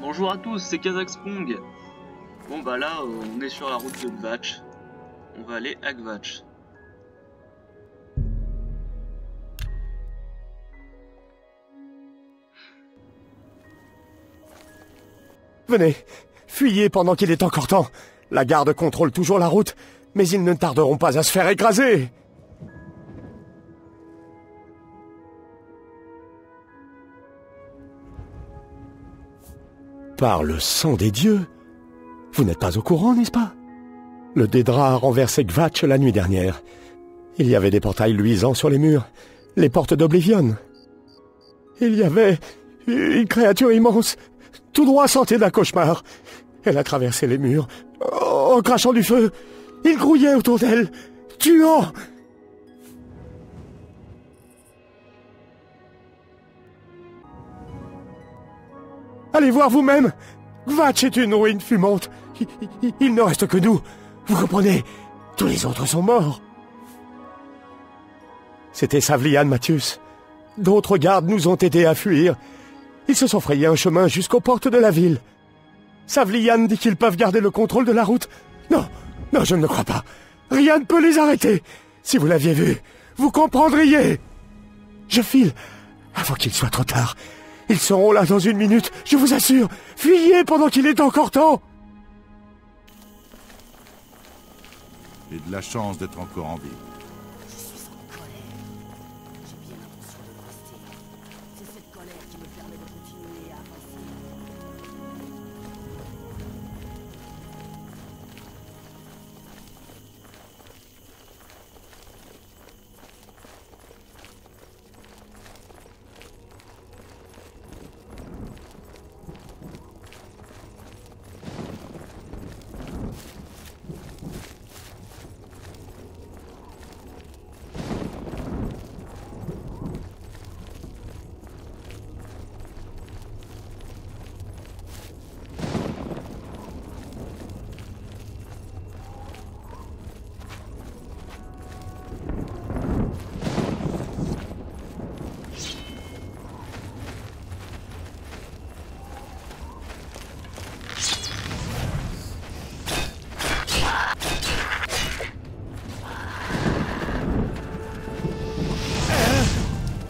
Bonjour à tous, c'est Kazakhspong. Bon bah là, on est sur la route de Gvatch. On va aller à Gvatch. Venez, fuyez pendant qu'il est encore temps. La garde contrôle toujours la route, mais ils ne tarderont pas à se faire écraser. Par le sang des dieux, vous n'êtes pas au courant, n'est-ce pas? Le Dédra a renversé Gvatch la nuit dernière. Il y avait des portails luisants sur les murs, les portes d'Oblivion. Il y avait une créature immense, tout droit sortie d'un cauchemar. Elle a traversé les murs, en crachant du feu. Il grouillait autour d'elle, tuant. Allez voir vous-même. Gvatch est une ruine fumante. Il ne reste que nous. Vous comprenez? Tous les autres sont morts. C'était Savlian, Mathius. D'autres gardes nous ont aidés à fuir. Ils se sont frayés un chemin jusqu'aux portes de la ville. Savlian dit qu'ils peuvent garder le contrôle de la route. Non, non, je ne le crois pas. Rien ne peut les arrêter. Si vous l'aviez vu, vous comprendriez. Je file, avant qu'il soit trop tard. Ils seront là dans une minute, je vous assure. Fuyez pendant qu'il est encore temps. J'ai de la chance d'être encore en vie. Je suis en colère. J'ai bien l'intention de le rester. C'est cette colère qui me permet de continuer à avancer.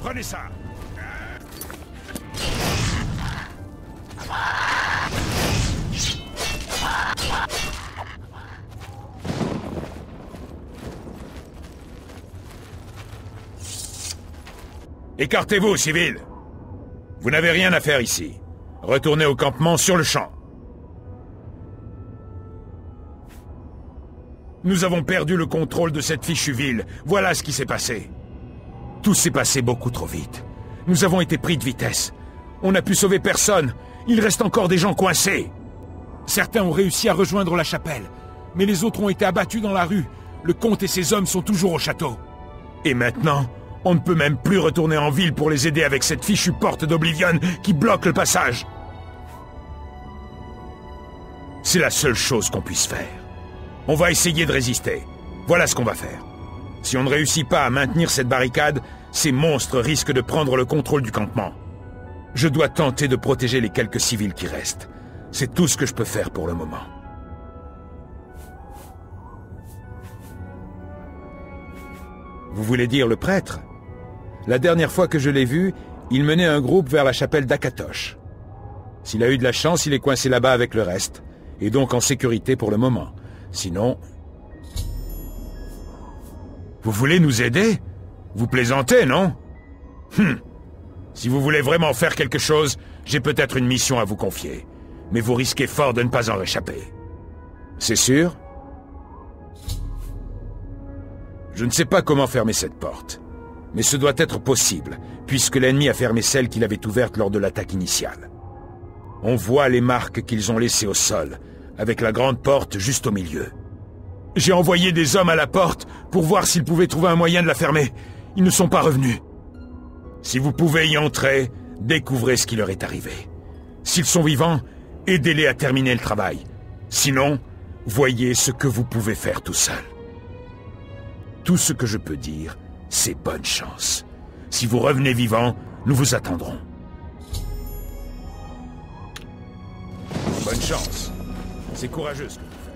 Prenez ça! Écartez-vous, civils! Vous n'avez rien à faire ici. Retournez au campement sur le champ. Nous avons perdu le contrôle de cette fichue ville. Voilà ce qui s'est passé. Tout s'est passé beaucoup trop vite. Nous avons été pris de vitesse. On n'a pu sauver personne. Il reste encore des gens coincés. Certains ont réussi à rejoindre la chapelle, mais les autres ont été abattus dans la rue. Le comte et ses hommes sont toujours au château. Et maintenant, on ne peut même plus retourner en ville pour les aider avec cette fichue porte d'Oblivion qui bloque le passage. C'est la seule chose qu'on puisse faire. On va essayer de résister. Voilà ce qu'on va faire. Si on ne réussit pas à maintenir cette barricade, ces monstres risquent de prendre le contrôle du campement. Je dois tenter de protéger les quelques civils qui restent. C'est tout ce que je peux faire pour le moment. Vous voulez dire le prêtre? La dernière fois que je l'ai vu, il menait un groupe vers la chapelle d'Akatosh. S'il a eu de la chance, il est coincé là-bas avec le reste, et donc en sécurité pour le moment. Sinon... Vous voulez nous aider? Vous plaisantez, non? Si vous voulez vraiment faire quelque chose, j'ai peut-être une mission à vous confier. Mais vous risquez fort de ne pas en réchapper. C'est sûr? Je ne sais pas comment fermer cette porte. Mais ce doit être possible, puisque l'ennemi a fermé celle qu'il avait ouverte lors de l'attaque initiale. On voit les marques qu'ils ont laissées au sol, avec la grande porte juste au milieu. J'ai envoyé des hommes à la porte pour voir s'ils pouvaient trouver un moyen de la fermer. Ils ne sont pas revenus. Si vous pouvez y entrer, découvrez ce qui leur est arrivé. S'ils sont vivants, aidez-les à terminer le travail. Sinon, voyez ce que vous pouvez faire tout seul. Tout ce que je peux dire, c'est bonne chance. Si vous revenez vivant, nous vous attendrons. Bonne chance. C'est courageux ce que vous faites.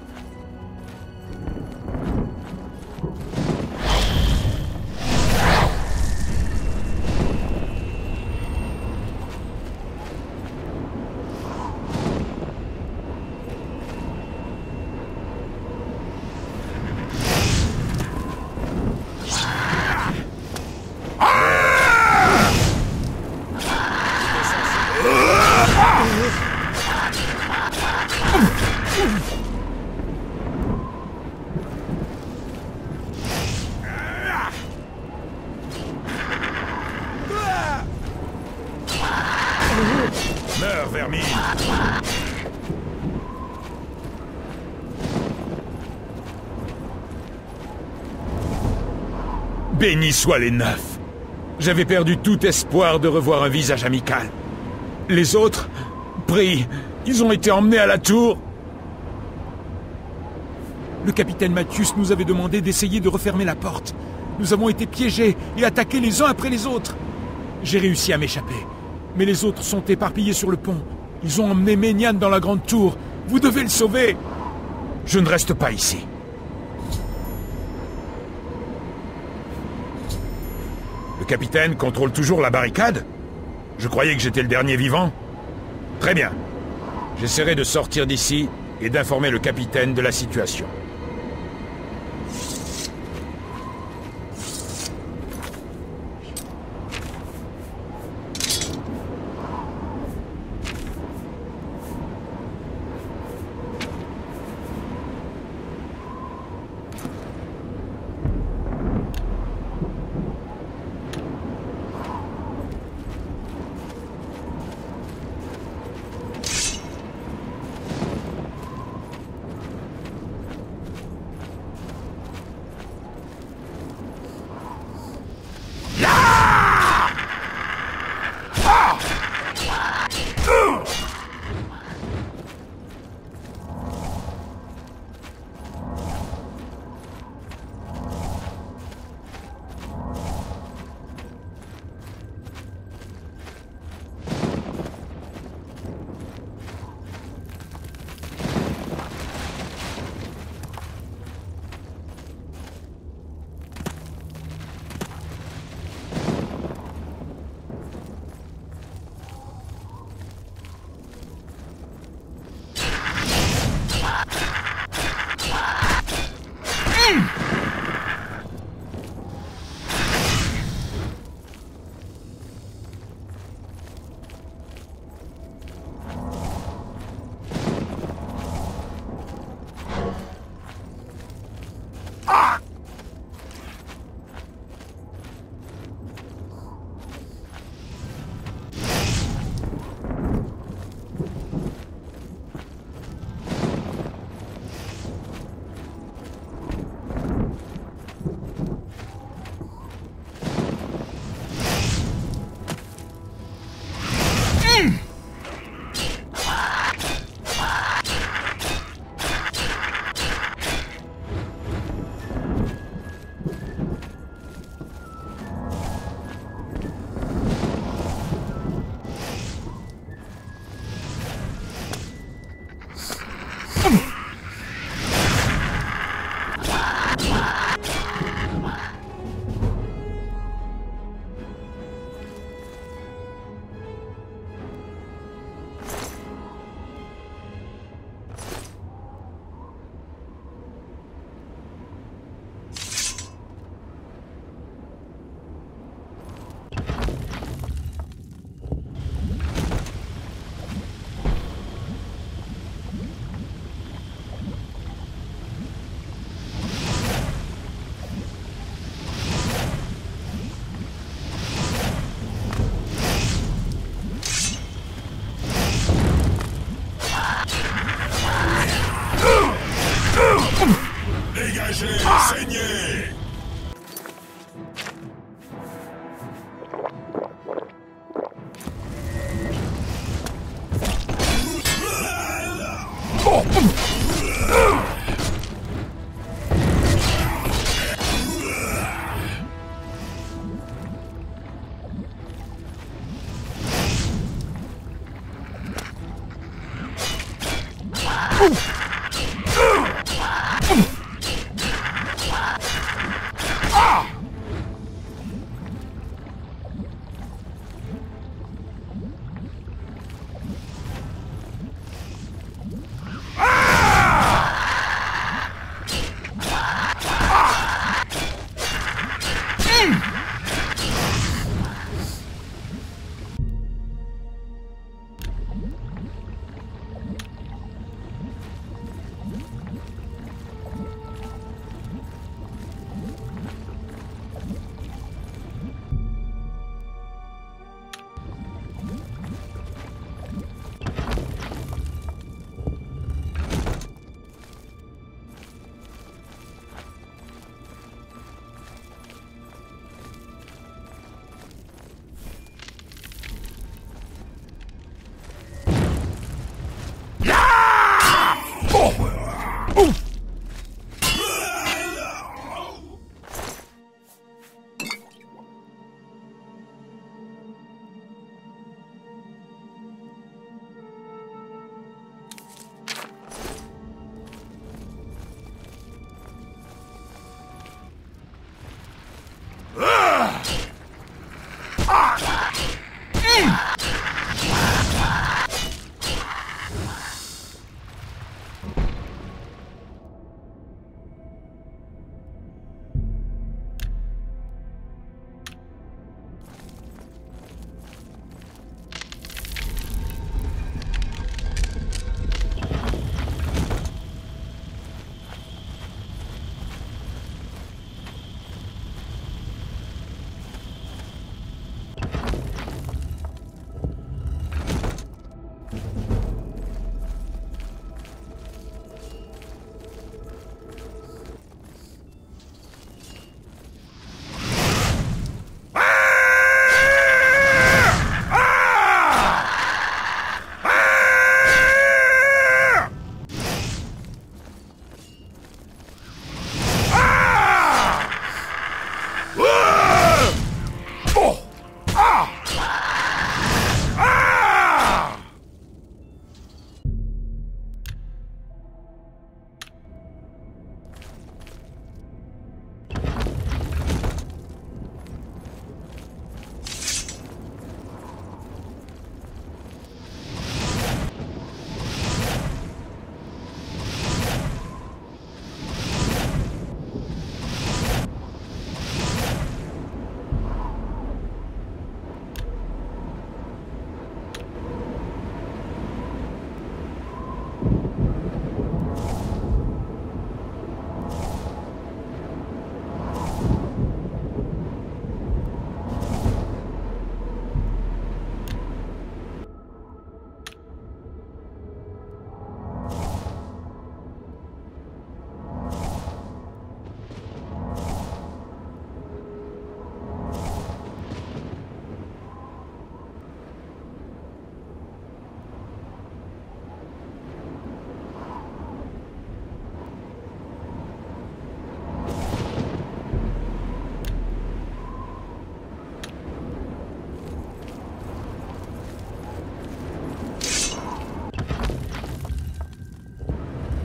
Meurs, vermine! Bénis soient les neufs! J'avais perdu tout espoir de revoir un visage amical. Les autres, pris, ils ont été emmenés à la tour. Le capitaine Mathius nous avait demandé d'essayer de refermer la porte. Nous avons été piégés et attaqués les uns après les autres. J'ai réussi à m'échapper. Mais les autres sont éparpillés sur le pont. Ils ont emmené Ménian dans la grande tour. Vous devez le sauver. Je ne reste pas ici. Le capitaine contrôle toujours la barricade? Je croyais que j'étais le dernier vivant. Très bien. J'essaierai de sortir d'ici et d'informer le capitaine de la situation. Dégagez, saignez!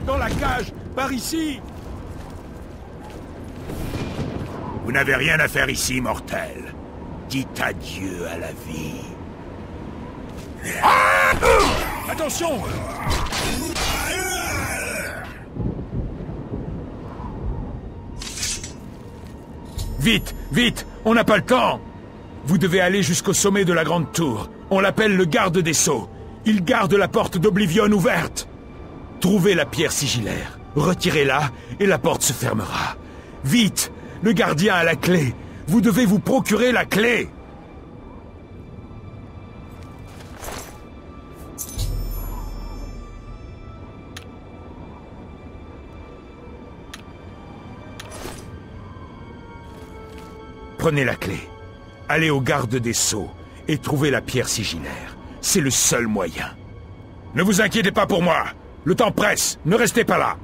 Dans la cage, par ici. Vous n'avez rien à faire ici, mortel. Dites adieu à la vie. Attention! Vite, vite, on n'a pas le temps. Vous devez aller jusqu'au sommet de la grande tour. On l'appelle le garde des sceaux. Il garde la porte d'Oblivion ouverte. Trouvez la pierre sigillaire, retirez-la et la porte se fermera. Vite, le gardien a la clé. Vous devez vous procurer la clé. Prenez la clé. Allez au garde des sceaux et trouvez la pierre sigillaire. C'est le seul moyen. Ne vous inquiétez pas pour moi. Le temps presse. Ne restez pas là.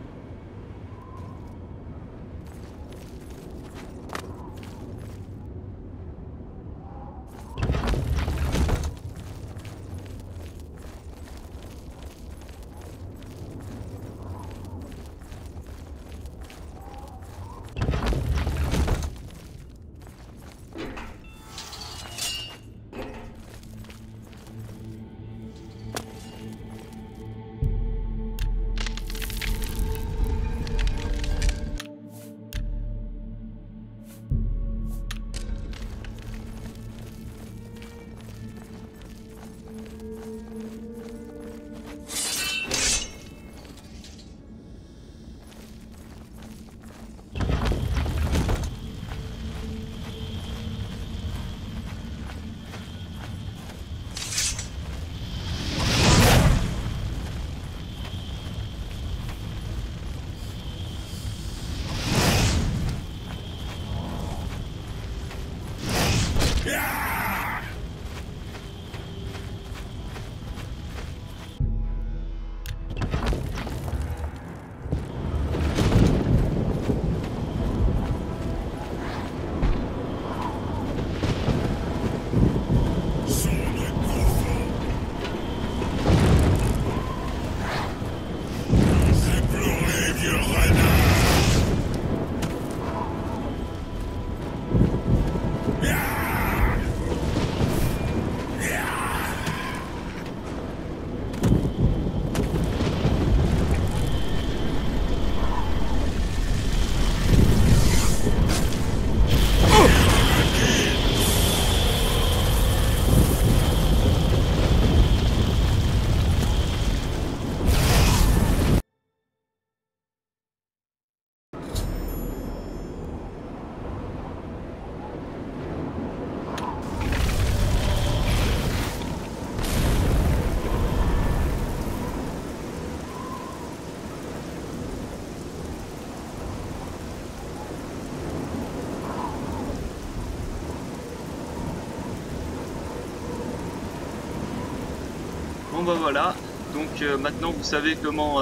Bon bah voilà, donc maintenant vous savez comment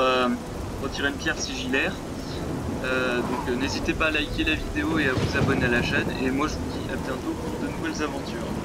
retirer une pierre sigillaire. Donc n'hésitez pas à liker la vidéo et à vous abonner à la chaîne. Et moi je vous dis à bientôt pour de nouvelles aventures.